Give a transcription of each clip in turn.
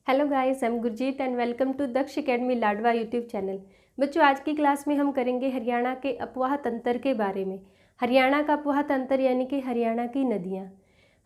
Hello guys, I am Gurjeet and welcome to Daksh academy Ladwa YouTube channel. बच्चों, आज की class में हम करेंगे हरियाणा के अपवाह तंत्र के बारे में। हरियाणा का अपवाह तंत्र यानी कि हरियाणा की नदियाँ।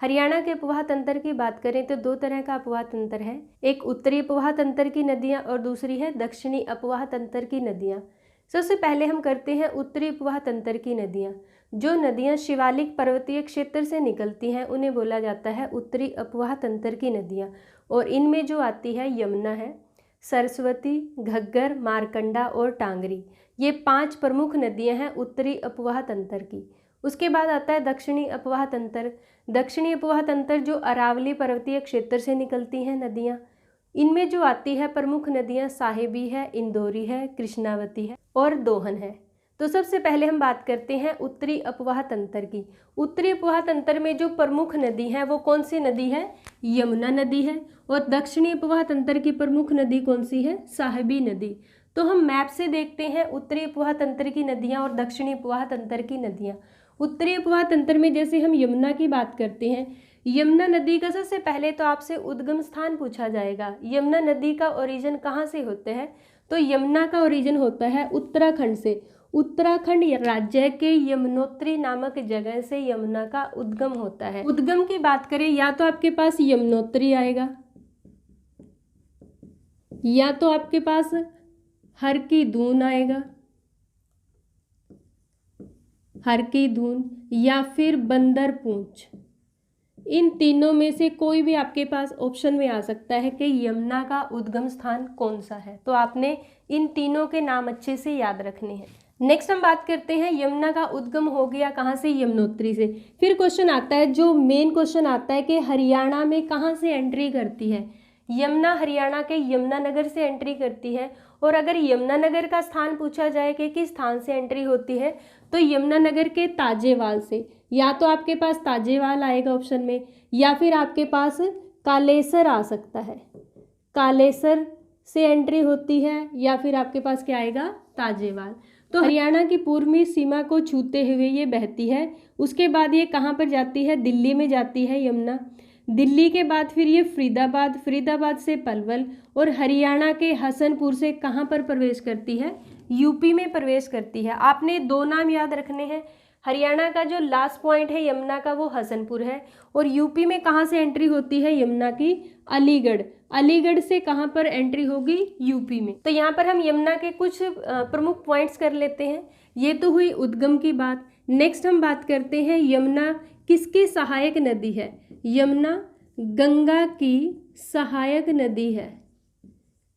हरियाणा के अपवाह तंत्र की बात करें तो दो तरह का अपवाह तंत्र है, एक उत्तरी अपवाह तंत्र की नदियाँ और दूसरी है दक्षिणी अपवाह तंत्र की नदियाँ। सबसे पहले हम करते हैं उत्तरी अपवाह तंत्र की नदियाँ। जो नदियाँ शिवालिक पर्वतीय क्षेत्र से निकलती हैं उन्हें बोला जाता है उत्तरी अपवाह तंत्र की नदियाँ, और इनमें जो आती है यमुना है, सरस्वती, घग्गर, मारकंडा और टांगरी। ये 5 प्रमुख नदियाँ हैं उत्तरी अपवाह तंत्र की। उसके बाद आता है दक्षिणी अपवाह तंत्र। दक्षिणी अपवाह तंत्र जो अरावली पर्वतीय क्षेत्र से निकलती हैं नदियाँ, इनमें जो आती है प्रमुख नदियाँ साहिबी है, इंदौरी है, कृष्णावती है और दोहन है। तो सबसे पहले हम बात करते हैं उत्तरी अपवाह तंत्र की। उत्तरी अपवाह तंत्र में जो प्रमुख नदी है वो कौन सी नदी है? यमुना नदी है। और दक्षिणी अपवाह तंत्र की प्रमुख नदी कौन सी है? साहिबी नदी। तो हम मैप से देखते हैं उत्तरी अपवाह तंत्र की नदियाँ और दक्षिणी अपवाह तंत्र की नदियाँ। उत्तरी अपवाह तंत्र में जैसे हम यमुना की बात करते हैं, यमुना नदी का सबसे पहले तो आपसे उद्गम स्थान पूछा जाएगा। यमुना नदी का ओरिजिन कहाँ से होता है? तो यमुना का ओरिजिन होता है उत्तराखंड से। उत्तराखंड राज्य के यमुनोत्री नामक जगह से यमुना का उद्गम होता है। उद्गम की बात करें, या तो आपके पास यमुनोत्री आएगा, या तो आपके पास हर की दून आएगा, हर की दून, या फिर बंदर पूंछ। इन तीनों में से कोई भी आपके पास ऑप्शन में आ सकता है कि यमुना का उद्गम स्थान कौन सा है। तो आपने इन तीनों के नाम अच्छे से याद रखने हैं। नेक्स्ट हम बात करते हैं यमुना का उद्गम हो गया कहाँ से? यमुनोत्री से। फिर क्वेश्चन आता है, जो मेन क्वेश्चन आता है कि हरियाणा में कहाँ से एंट्री करती है? यमुना हरियाणा के यमुनानगर से एंट्री करती है। और अगर यमुनानगर का स्थान पूछा जाए कि किस स्थान से एंट्री होती है, तो यमुनानगर के ताजेवाल से। या तो आपके पास ताजेवाल आएगा ऑप्शन में, या फिर आपके पास कालेसर आ सकता है, कालेसर से एंट्री होती है, या फिर आपके पास क्या आएगा? ताजेवाल। तो हरियाणा की पूर्वी सीमा को छूते हुए ये बहती है। उसके बाद ये कहाँ पर जाती है? दिल्ली में जाती है यमुना। दिल्ली के बाद फिर ये फरीदाबाद, फरीदाबाद से पलवल, और हरियाणा के हसनपुर से कहाँ पर प्रवेश करती है? यूपी में प्रवेश करती है। आपने 2 नाम याद रखने हैं। हरियाणा का जो लास्ट पॉइंट है यमुना का वो हसनपुर है, और यूपी में कहाँ से एंट्री होती है यमुना की? अलीगढ़। अलीगढ़ से कहाँ पर एंट्री होगी? यूपी में। तो यहाँ पर हम यमुना के कुछ प्रमुख पॉइंट्स कर लेते हैं। ये तो हुई उद्गम की बात। नेक्स्ट हम बात करते हैं यमुना किसकी सहायक नदी है? यमुना गंगा की सहायक नदी है।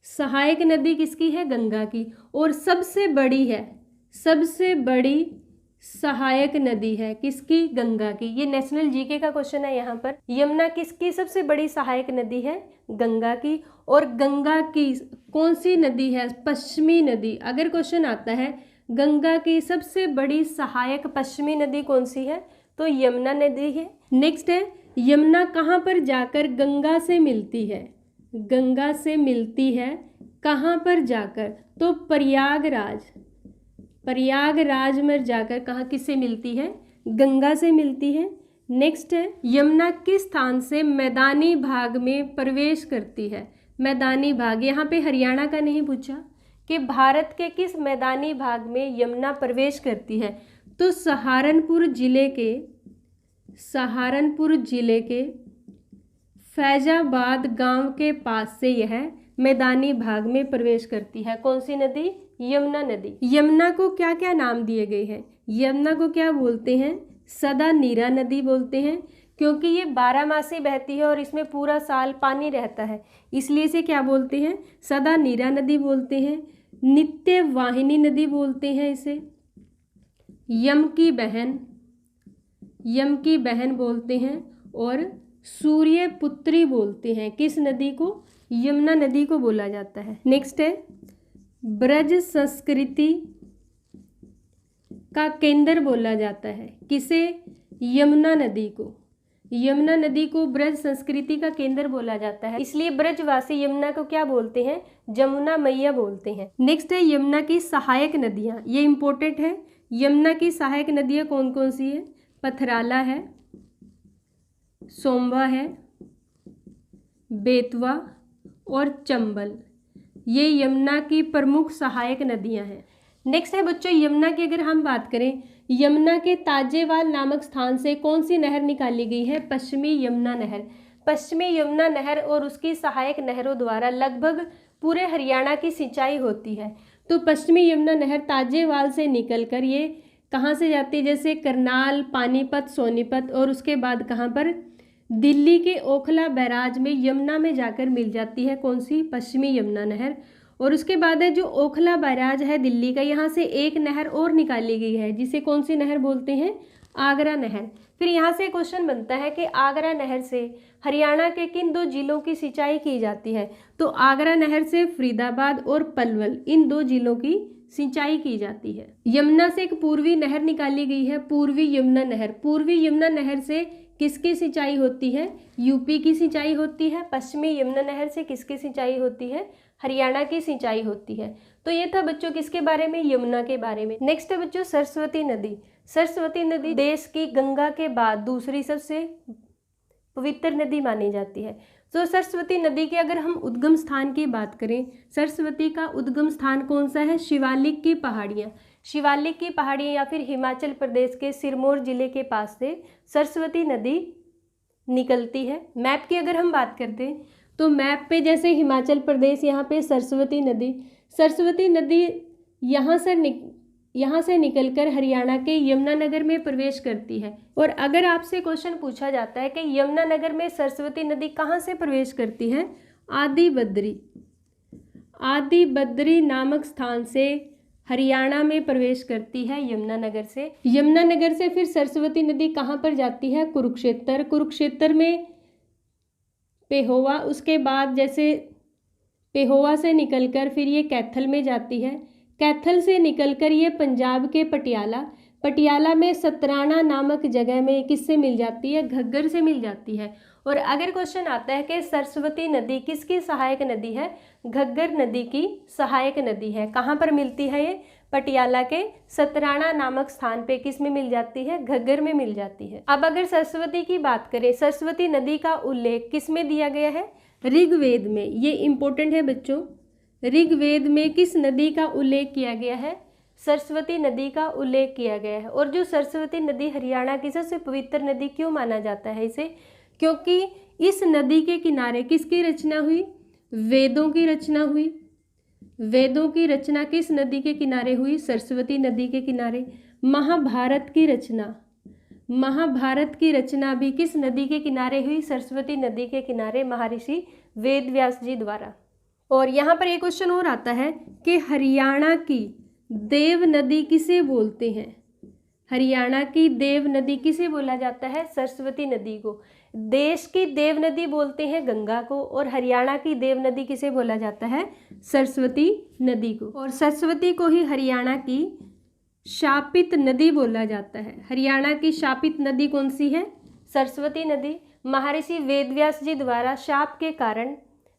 सहायक नदी किसकी है? गंगा की। और सबसे बड़ी है, सबसे बड़ी सहायक नदी है किसकी? गंगा की। ये नेशनल जीके का क्वेश्चन है यहाँ पर। यमुना किसकी सबसे बड़ी सहायक नदी है? गंगा की। और गंगा की कौन सी नदी है? पश्चिमी नदी। अगर क्वेश्चन आता है गंगा की सबसे बड़ी सहायक पश्चिमी नदी कौन सी है, तो यमुना नदी है। नेक्स्ट है, यमुना कहाँ पर जाकर गंगा से मिलती है? गंगा से मिलती है कहाँ पर जाकर? तो प्रयागराज। प्रयागराज में जाकर कहाँ किससे मिलती है? गंगा से मिलती है। नेक्स्ट है, यमुना किस स्थान से मैदानी भाग में प्रवेश करती है? मैदानी भाग, यहाँ पे हरियाणा का नहीं पूछा कि भारत के किस मैदानी भाग में यमुना प्रवेश करती है, तो सहारनपुर जिले के फैजाबाद गांव के पास से यह मैदानी भाग में प्रवेश करती है। कौन सी नदी? यमुना नदी। यमुना को क्या क्या नाम दिए गए हैं? यमुना को क्या बोलते हैं? सदा नीरा नदी बोलते हैं, क्योंकि ये 12 मासी बहती है और इसमें पूरा साल पानी रहता है, इसलिए इसे क्या बोलते हैं? सदा नीरा नदी बोलते हैं। नित्य वाहिनी नदी बोलते हैं इसे। यम की बहन बोलते हैं। और सूर्य पुत्री बोलते हैं। किस नदी को? यमुना नदी को बोला जाता है। नेक्स्ट है, ब्रज संस्कृति का केंद्र बोला जाता है किसे? यमुना नदी को। यमुना नदी को ब्रज संस्कृति का केंद्र बोला जाता है, इसलिए ब्रजवासी यमुना को क्या बोलते हैं? जमुना मैया बोलते हैं। नेक्स्ट है यमुना की सहायक नदियाँ। ये इंपॉर्टेंट है। यमुना की सहायक नदियाँ कौन कौन सी है? पथराला है, सोमवा है, बेतवा और चंबल, ये यमुना की प्रमुख सहायक नदियां हैं। नेक्स्ट है बच्चों यमुना की अगर हम बात करें, यमुना के ताजेवाल नामक स्थान से कौन सी नहर निकाली गई है? पश्चिमी यमुना नहर। पश्चिमी यमुना नहर और उसकी सहायक नहरों द्वारा लगभग पूरे हरियाणा की सिंचाई होती है। तो पश्चिमी यमुना नहर ताजेवाल से निकलकर ये कहाँ से जाती है? जैसे करनाल, पानीपत, सोनीपत, और उसके बाद कहाँ पर? दिल्ली के ओखला बैराज में यमुना में जाकर मिल जाती है। कौन सी? पश्चिमी यमुना नहर। और उसके बाद है जो ओखला बैराज है दिल्ली का, यहाँ से एक नहर और निकाली गई है जिसे कौन सी नहर बोलते हैं? आगरा नहर। फिर यहाँ से क्वेश्चन बनता है कि आगरा नहर से हरियाणा के किन दो जिलों की सिंचाई की जाती है? तो आगरा नहर से फरीदाबाद और पलवल, इन दो जिलों की सिंचाई की जाती है। यमुना से एक पूर्वी नहर निकाली गई है, पूर्वी यमुना नहर। पूर्वी यमुना नहर से किसकी सिंचाई होती है? यूपी की सिंचाई होती है। पश्चिमी यमुना नहर से किसकी सिंचाई होती है? हरियाणा की सिंचाई होती है। तो ये था बच्चों किसके बारे में? यमुना के बारे में। नेक्स्ट है बच्चों सरस्वती नदी। सरस्वती नदी देश की गंगा के बाद दूसरी सबसे पवित्र नदी मानी जाती है। तो सरस्वती नदी के अगर हम उद्गम स्थान की बात करें, सरस्वती का उद्गम स्थान कौन सा है? शिवालिक की पहाड़ियाँ। शिवालिक की पहाड़ियाँ या फिर हिमाचल प्रदेश के सिरमौर जिले के पास से सरस्वती नदी निकलती है। मैप की अगर हम बात करते हैं तो मैप पे जैसे हिमाचल प्रदेश, यहाँ पे सरस्वती नदी यहाँ से निकलकर हरियाणा के यमुनानगर में प्रवेश करती है। और अगर आपसे क्वेश्चन पूछा जाता है कि यमुनानगर में सरस्वती नदी कहाँ से प्रवेश करती है? आदि बद्री नामक स्थान से हरियाणा में प्रवेश करती है यमुनानगर से। यमुनानगर से फिर सरस्वती नदी कहाँ पर जाती है? कुरुक्षेत्र में पेहोवा, उसके बाद जैसे पेहोवा से निकलकर फिर ये कैथल में जाती है। कैथल से निकलकर ये पंजाब के पटियाला में सतराना नामक जगह में किससे मिल जाती है? घग्गर से मिल जाती है। और अगर क्वेश्चन आता है कि सरस्वती नदी किसकी सहायक नदी है? घग्गर नदी की सहायक नदी है। कहाँ पर मिलती है ये? पटियाला के सतराना नामक स्थान पे किस में मिल जाती है? घग्गर में मिल जाती है। अब अगर सरस्वती की बात करें, सरस्वती नदी का उल्लेख किस में दिया गया है? ऋग्वेद में। ये इंपॉर्टेंट है बच्चों, ऋग्वेद में किस नदी का उल्लेख किया गया है? सरस्वती नदी का उल्लेख किया गया है। और जो सरस्वती नदी हरियाणा की सबसे पवित्र नदी क्यों माना जाता है इसे? क्योंकि इस नदी के किनारे किसकी रचना हुई? वेदों की रचना हुई। वेदों की रचना किस नदी के किनारे हुई? सरस्वती नदी के किनारे। महाभारत की रचना भी किस नदी के किनारे हुई? सरस्वती नदी के किनारे, महर्षि वेदव्यास जी द्वारा। और यहाँ पर एक क्वेश्चन और आता है कि हरियाणा की देव नदी किसे बोलते हैं? हरियाणा की देव नदी किसे बोला जाता है? सरस्वती नदी को। देश की देव नदी बोलते हैं गंगा को, और हरियाणा की देव नदी किसे बोला जाता है? सरस्वती नदी को। और सरस्वती को ही हरियाणा की शापित नदी बोला जाता है। हरियाणा की शापित नदी कौन सी है? सरस्वती नदी। महर्षि वेदव्यास जी द्वारा शाप के कारण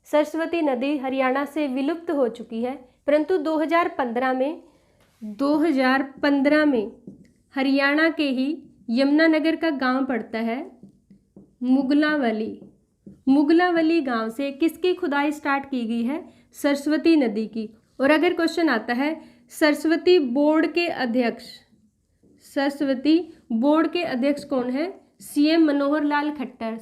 सरस्वती नदी हरियाणा से विलुप्त हो चुकी है, परंतु 2015 में हरियाणा के ही यमुनानगर का गांव पड़ता है मुगलावली गांव से किसकी खुदाई स्टार्ट की गई है? सरस्वती नदी की। और अगर क्वेश्चन आता है सरस्वती बोर्ड के अध्यक्ष कौन है? सीएम मनोहर लाल खट्टर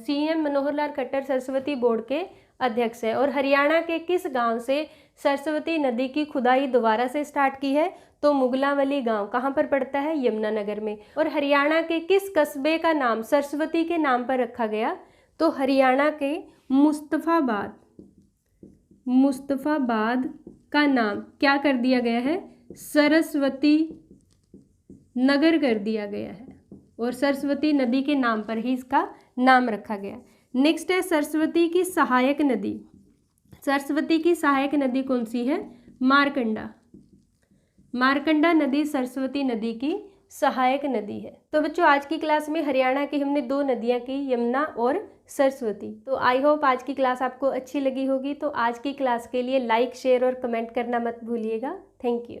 सरस्वती बोर्ड के अध्यक्ष है। और हरियाणा के किस गांव से सरस्वती नदी की खुदाई दोबारा से स्टार्ट की है? तो मुगलावली गांव। कहाँ पर पड़ता है? यमुनानगर में। और हरियाणा के किस कस्बे का नाम सरस्वती के नाम पर रखा गया? तो हरियाणा के मुस्तफाबाद का नाम क्या कर दिया गया है? सरस्वती नगर कर दिया गया है, और सरस्वती नदी के नाम पर ही इसका नाम रखा गया। नेक्स्ट है सरस्वती की सहायक नदी। सरस्वती की सहायक नदी कौन सी है? मारकंडा नदी सरस्वती नदी की सहायक नदी है। तो बच्चों आज की क्लास में हरियाणा की हमने दो नदियां की, यमुना और सरस्वती। तो आई होप आज की क्लास आपको अच्छी लगी होगी। तो आज की क्लास के लिए लाइक, शेयर और कमेंट करना मत भूलिएगा। Thank you.